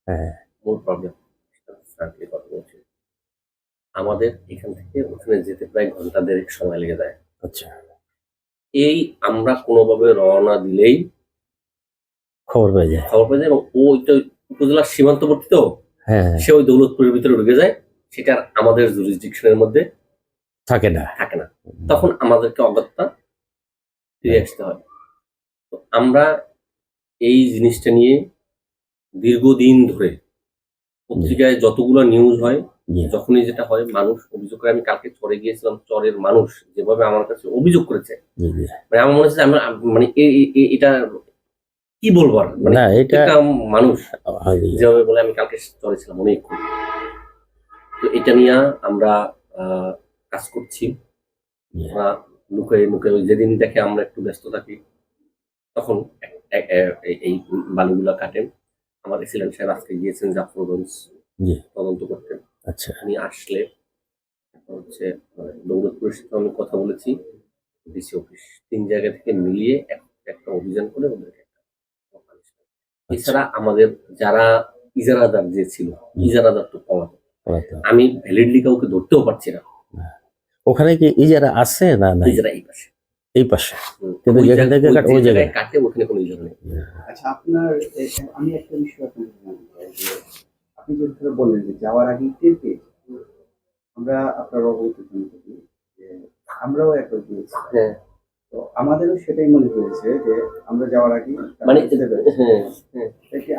হ্যাঁ, মূল প্রবলেম কথা বলছি, আমাদের এখান থেকে ওখানে যেতে প্রায় ঘন্টা দেড়েক সময় লেগে যায়। আচ্ছা, এই আমরা কোনোভাবে রওনা দিলেই খবর পেয়ে যায়। খবর পেয়ে যায়, এবং ও ওইটা উপজেলার সীমান্তবর্তী তো, হ্যাঁ, সে ওই দৌলতপুরের ভিতরে ঢুকে যায়, সেটা আর আমাদের জুরিসডিকশনের মধ্যে থাকে না। থাকে না। তখন আমাদেরকে অগত্যা ফিরে আসতে হয়। তো আমরা এই জিনিসটা নিয়ে দীর্ঘদিন ধরে পত্রিকায় যতগুলো নিউজ হয়, জি, যখনই যেটা হয় মানুষ অভিযোগ করে। আমি কালকে চরে গিয়েছিলাম, চরের মানুষ যেভাবে আমার কাছে অভিযোগ করেছে, জি, জি। মানে আমার মনে হচ্ছে আমরা মানে এটা কি বলবো আর, মানে না, এটা একটা মানুষ হয়। যেভাবে বলে। আমি কালকে চরে ছিলাম অনেকক্ষণ, তো এটা নিয়ে আমরা কাজ করছি। জি, আমরা লুকে মুখে যেদিন দেখে আমরা একটু ব্যস্ত থাকি, তখন এই বালুগুলা কাটেন। আমার এক্সিলেন্ট সাহেব আজকে গিয়েছেন জাফরগঞ্জ জি। তদন্ত করতে। আচ্ছা, উনি আসলে হচ্ছে দৌলতপুরের সাথে আমি কথা বলেছি, ডিসি অফিস ৩ জায়গা থেকে মিলিয়ে একটা অভিযান করে ওদেরকে একটা punishment। আচ্ছা। এছাড়া আমাদের যারা ইজারাদার যে ছিল, ইজারাদার তো পলাতক, পড়াতে হবে। আমি ভ্যালিডলি কাউকে ধরতেও পারছি না। ওখানে কি ইজারা আছে না নাই? ইজারা এই পাশে, এই পাশে, কিন্তু ওই যেখান থেকে যে ওই জায়গায় জায়গায় কাটে ওখানে কোনো ইজারা নেই। আচ্ছা, আপনার আমি একটা বিষয় আপনাকে জানতে চাই যে আপনি যেভাবে বললেন যে যাওয়ার আগে টের পেয়েছি, আমরা আপনার অবগত করি যে আমরাও একবার গিয়েছি। হ্যাঁ, তো আমাদেরও সেটাই মনে হয়েছে যে আমরা যাওয়ার আগে মানে বুঝতে পেরেছি। হ্যাঁ হ্যাঁ দেখে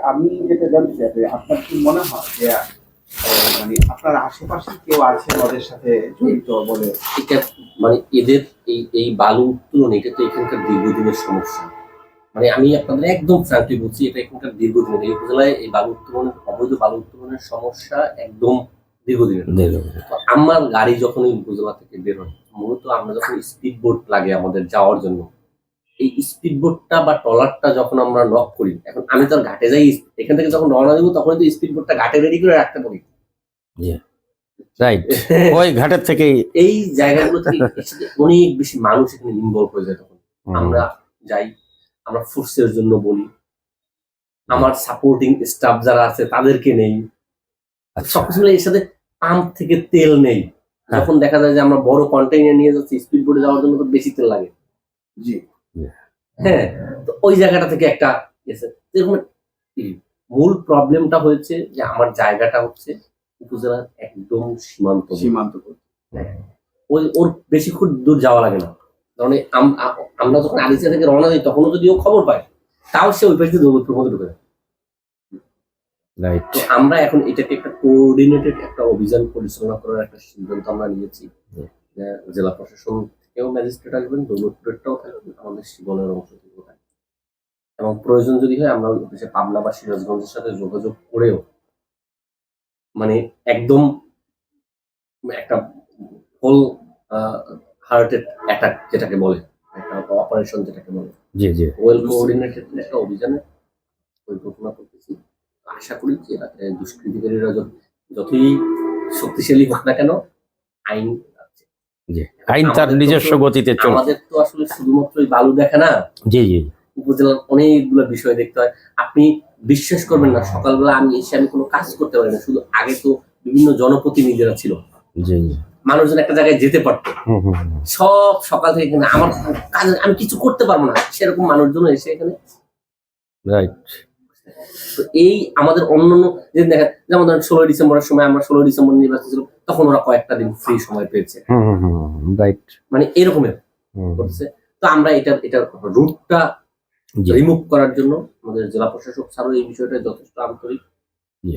আমি যেটা জানতে চাই যে আপনার কি মনে হয় যে মানে আপনার আশেপাশে কেউ আছে ওদের সাথে জড়িত বলে? এটা মানে এদের এই বালু উত্তোলন, এটা তো এখানকার দীর্ঘদিনের সমস্যা। মানে আমি আপনাদের একদম ফ্র্যাঙ্কলি বলছি, এটা এখানকার দীর্ঘদিনের, এই উপজেলায় এই বালু উত্তোলনের, অবৈধ বালু উত্তোলনের সমস্যা একদম দীর্ঘদিনের। তো আমার গাড়ি যখন এই উপজেলা থেকে বের হয়, মূলত আমরা যখন স্পিড বোট লাগে আমাদের যাওয়ার জন্য, এই স্পিড বোটটা বা ট্রলারটা যখন আমরা নক করি, এখন আমি তো আর ঘাটে যাই, এখান থেকে যখন রওনা দেবো তখন তো স্পিড বোটটা ঘাটে রেডি করে রাখতে পারি। রাইট, ওই ঘাটের থেকে এই জায়গাগুলো থেকে অনেক বেশি মানুষ এখানে ইনভলভ হয়ে যায়। তখন আমরা যাই, আমরা ফোর্সের জন্য বলি, আমার সাপোর্টিং স্টাফ যারা আছে তাদেরকে নেই, সবকিছু মিলে এর সাথে পাম্প থেকে তেল নেই। যখন দেখা যায় যে আমরা বড় কন্টেইনার নিয়ে যাচ্ছি স্পিড বোটে যাওয়ার জন্য, তো বেশি তেল লাগে। জি, হ্যাঁ, তো ওই জায়গাটা থেকে একটা এরকম মূল প্রবলেমটা হয়েছে যে আমার জায়গাটা হচ্ছে উপজেলার একদম সীমান্ত। ওর বেশি খুব দূর যাওয়া লাগে না, কারণ আমরা যখন আরিচা থেকে রওনা দিই তখনও যদি ও খবর পায়, তাও সে ওই পাশে দৌলতপুর মধ্যে ঢুকে যায়। তো আমরা এখন এটাকে একটা কোঅর্ডিনেটেড একটা অভিযান পরিচালনা করার একটা সিদ্ধান্ত আমরা নিয়েছি। জেলা প্রশাসন থেকেও ম্যাজিস্ট্রেট আসবেন, দৌলতপুরেরটাও থাকবেন, আমাদের শিবনের অংশ থেকেও থাকবেন, এবং প্রয়োজন যদি হয় আমরা পাবনা বা সিরাজগঞ্জের সাথে যোগাযোগ করেও মানে একদম একটা হোল হার্টেড অ্যাটাক যেটাকে বলে, একটা অপারেশন যেটাকে বলে, জি, জি, ওয়েল কোঅর্ডিনেটেড একটা অভিযানে পরিকল্পনা করতেছি। আশা করি যে দুষ্কৃতিকারীরা যতই শক্তিশালী হোক না কেন, আইন আছে। আইন তার নিজস্ব গতিতে চলে। আমাদের তো আসলে শুধুমাত্র বালু দেখা না, জি, জি, উপজেলার অনেকগুলো বিষয় দেখতে হয়। আপনি বিশ্বাস করবেন না, সকালবেলা আমি এসে আমি কোনো কাজ করতে পারি না। শুধু আগে তো বিভিন্ন জনপ্রতিনিধিরা ছিল, জি, জি, মানুষজন একটা জায়গায় যেতে পারতো, সব সকাল থেকে এখানে আমার কাজ, আমি কিছু করতে পারবো না, সেরকম মানুষজন এসে এখানে। রাইট। তো এই আমাদের অন্যান্য যে দেখেন, যেমন ধরেন 16 ডিসেম্বরের সময় আমরা 16 ডিসেম্বর নির্বাচন ছিল, তখন ওরা কয়েকটা দিন ফ্রি সময় পেয়েছে, রাইট, মানে এরকমের করছে। তো আমরা এটা রুটটা রিমুভ করার জন্য আমাদের জেলা প্রশাসক স্যারও এই বিষয়টা যথেষ্ট আন্তরিক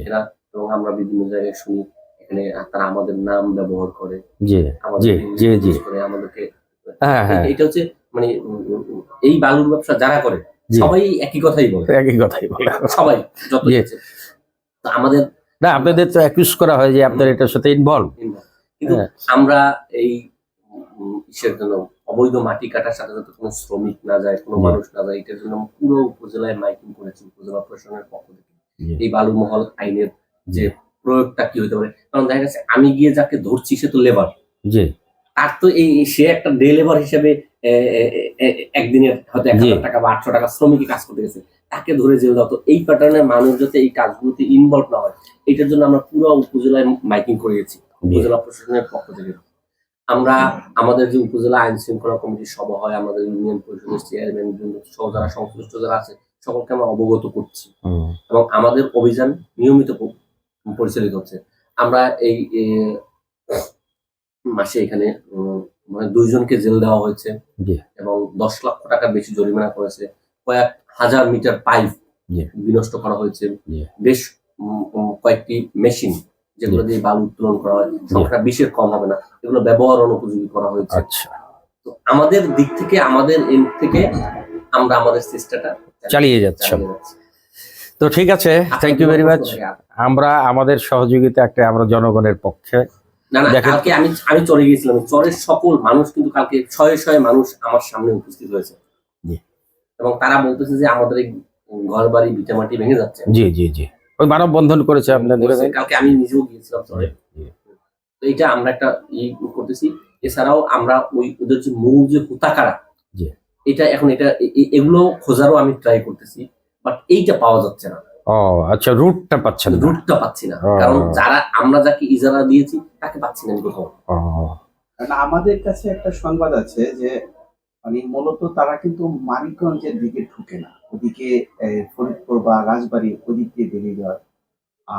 এরা, এবং আমরা বিভিন্ন জায়গায় শুনি এখানে তারা আমাদের নাম ব্যবহার করে, আমাদেরকে। এটা হচ্ছে মানে এই বালুর ব্যবসা যারা করে সবাই একই কথাই বলে, সবাই যত তো আমাদের না, আপনাদের তো অ্যাকিউজ করা হয় যে আপনারা এটার সাথে ইনভলভ, কিন্তু আমরা এই ইসের জন্য অবৈধ মাটি কাটার সাথে সাথে কোনো শ্রমিক না যায়, কোনো মানুষ না যায়, এটার জন্য পুরো উপজেলায় মাইকিং করেছি উপজেলা প্রশাসনের পক্ষ থেকে। এই বালু মহল আইনের যে প্রয়োগটা কি হতে পারে, কারণ দেখা গেছে আমি গিয়ে যাকে ধরছি সে তো লেবার, তার তো সে একটা ডে লেবার হিসেবে একদিনের হয়তো 1000 টাকা বা 800 টাকা শ্রমিকই কাজ করতে গেছে, তাকে ধরে জেল দাও। তো এই প্যাটার্নের মানুষ যাতে এই কাজগুলোতে ইনভলভ না হয়, এটার জন্য আমরা পুরো উপজেলায় মাইকিং করিয়েছি উপজেলা প্রশাসনের পক্ষ থেকে। আমরা আমাদের যে উপজেলা আইন শৃঙ্খলা কমিটির সভা হয়, আমাদের ইউনিয়ন পরিষদের চেয়ারম্যান সহ যারা সংশ্লিষ্ট যারা আছে সকলকে আমরা অবগত করছি এবং আমাদের অভিযান নিয়মিত পরিচালিত হচ্ছে। আমরা এই মাসে এখানে মানে 2 জনকে জেল দেওয়া হয়েছে এবং 10 লক্ষ টাকার বেশি জরিমানা করেছে। কয়েক হাজার মিটার পাইপ বিনষ্ট করা হয়েছে। বেশ কয়েকটি মেশিন যেগুলো দিয়ে বালু উত্তোলন করা হয়, সংখ্যা 20-এর কম হবে না, এগুলো ব্যবহার অনুপযোগী করা হয়েছে। তো আমাদের দিক থেকে আমাদের এন্ড থেকে আমরা আমাদের চেষ্টাটা চালিয়ে যাচ্ছি। তো ঠিক আছে, থ্যাংক ইউ ভেরি মাচ। আমরা আমাদের সহযোগিতা একটা আমরা জনগণের পক্ষে। না কালকে আমি চলে গিয়েছিলাম, চরের সকল মানুষ কিন্তু কালকে শয়ে মানুষ আমার সামনে উপস্থিত হয়েছে এবং তারা বলতেছে যে আমাদের এই ঘর বাড়ি ভিটামাটি ভেঙে যাচ্ছে। জি জি জি, ওই মানববন্ধন করেছে আপনাদের। কালকে আমি নিজেও গিয়েছিলাম চরে। তো এটা আমরা একটা করতেছি। এছাড়াও আমরা ওদের যে মূল যে হুতাকারা, এটা এখন এগুলো খোঁজারও আমি ট্রাই করতেছি, বাট এইটা পাওয়া যাচ্ছে না। আচ্ছা, রুটটা পাচ্ছেন না? রুটটা পাচ্ছি না, কারণ আমরা যাকে ইজারা দিয়েছি তাকে পাচ্ছি না কোথাও। আমাদের কাছে একটা সংবাদ আছে যে মানে মূলত তারা কিন্তু মানিকগঞ্জের দিকে ঢুকে না, ওদিকে ফরিদপুর বা রাজবাড়ী ওদিক দিয়ে বেরিয়ে যাওয়ার।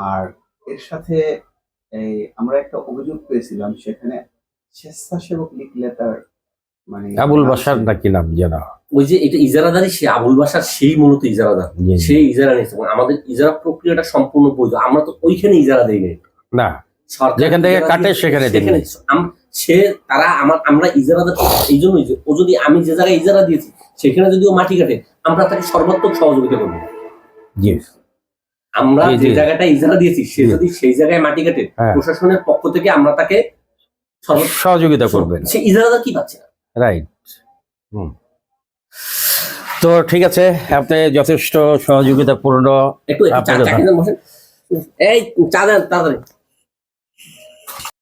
আর এর সাথে আমরা একটা অভিযোগ পেয়েছিলাম, সেখানে স্বেচ্ছাসেবক লিখলেটার মানে আবুল বাসার নাকি নাম জানা, ওই যে এটা ইজারাদারি, সে আবুল বাসার সেই মূলত ইজারাদার, সেই ইজারা নিয়েছে। আমাদের ইজারা প্রক্রিয়াটা সম্পূর্ণ বৈধ, আমরা তো ওইখানে ইজারা দেই না, যেখান থেকে কাটে সেখানে আমরা ইজারাদার। এই জন্যই যে ও যদি আমি যে জায়গায় ইজারা দিয়েছি সেখানে যদি ও মাটি কাটে, আমরা তাকে সর্বাত্মক সহযোগিতা করবো। আমরা যে জায়গাটা ইজারা দিয়েছি সে যদি সেই জায়গায় মাটি কাটে, প্রশাসনের পক্ষ থেকে আমরা তাকে সহযোগিতা করবেন। সে ইজারাদার কি পাচ্ছে না, রাইট। তো ঠিক আছে, আপনি যথেষ্ট সহযোগিতাপূর্ণ। একটু এই চা দেন তাড়াতাড়ি।